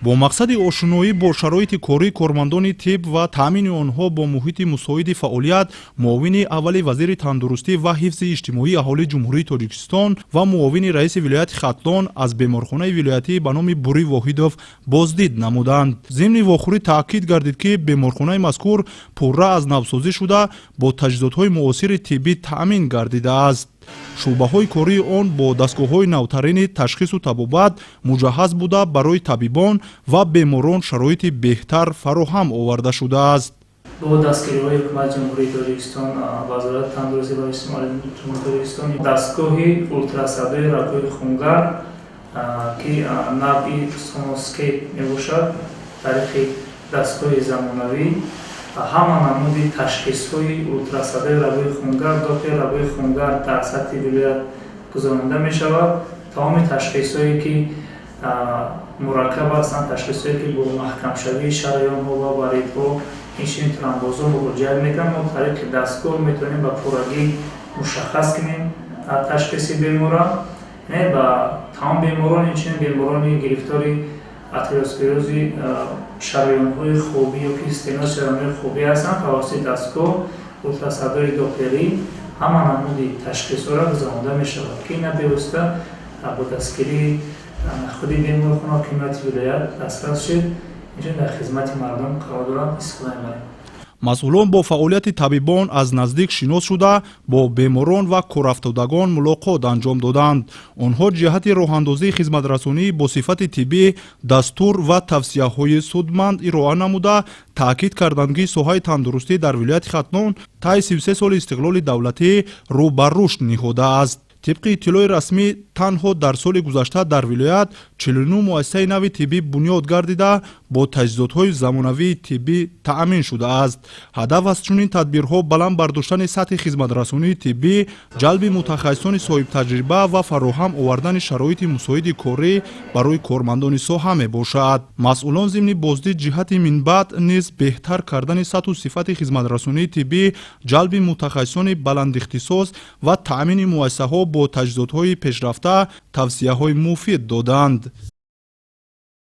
бо мақсади ошуноӣ бо шароити кории кормандони тиб ва таъмини онҳо бо муҳити мусоиди фаъолият муовини аввали вазири тандурустӣ ва ҳифзи иҷтимоии аҳолии ҷумҳурии Тоҷикистон ва муовини раиси вилояти Хатлон аз беморхонаи вилоятӣ ба номи Бурӣ Воҳидов боздид намуданд. зимни вохӯрӣ таъкид гардид ки беморхонаи мазкур пурра аз навсозӣ шуда бо таҷҳизотҳои муосири тиббӣ таъмин гардидааст. шӯъбаҳои кории он бо дастгоҳҳои навтарини ташхису табобат муҷаҳҳаз буда барои табибон ва беморон шароити беҳтар фароҳам оварда шудааст. бо дастгириҳои ҳукумати ҷумҳурии Тоҷикистон, вазорати тандурустӣ ва иҷтимоии ҷумҳурии Тоҷикистон дастгоҳи ултрасадои рагҳои хунгард ки навъи соноскейп мебошад, тариқи дастгоҳи замонавӣ ҳама намуди ташхисҳои ултрасадои рагҳои хунгард дохили рагҳои хунгард дар сатҳи вилоят гузаронида мешавад. тамоми ташхисҳое ки мураккаб ҳастанд, ташхисҳое ки бо маҳкамшавии шараёнҳо ва варидҳо иншини тромбозҳо муроҷиат мекунанд. мо тариқи дастгоҳ метавонем ба пуррагӣ мушаххас кунем ташхиси бемора. ба тамом беморон инчунин беморони гирифтори атеросклерози шараёнҳои хобӣ ёки стенози шараёнҳои хобӣ ҳастанд. тавассути дастгоҳ ултрасадои дохилӣ ҳама намуди ташхисҳоро гузаронида мешавад ки набевосита бо дастгирии худи беморхона ҳокимияти вилоят дастрас шуд. инчунин дар хизмати мардум қарор дорад истифода мебарем. масъулон бо фаъолияти табибон аз наздик шинос шуда бо беморон ва корафтодагон мулоқот анҷом доданд. онҳо ҷиҳати роҳандозии хизматрасонӣ бо сифати тиббӣ дастур ва тавсияҳои судманд ироа намуда таъкид карданд ки соҳаи тандурустӣ дар вилояти Хатлон таи 33 соли истиқлоли давлатӣ рӯ ба рушд ниҳодааст. тибқи иттилои расмӣ танҳо дар соли гузашта дар вилоят 49 муассисаи нави тиббӣ бунёд гардида бо таҷҳизотҳои замонавии тиббӣ таъмин шудааст. ҳадаф аз чунин тадбирҳо баланд бардоштани сатҳи хизматрасонии тиббӣ, ҷалби мутахассисони соҳибтаҷриба ва фароҳам овардани шароити мусоиди корӣ барои кормандони соҳа мебошад. масъулон зимни боздид ҷиҳати минбаъд низ беҳтар кардани сатҳу сифати хизматрасонии тиббӣ, ҷалби мутахассисони баландихтисос ва таъмини муассисаҳо бо таҷҳизотҳои пешрафта тавсияҳои муфид доданд.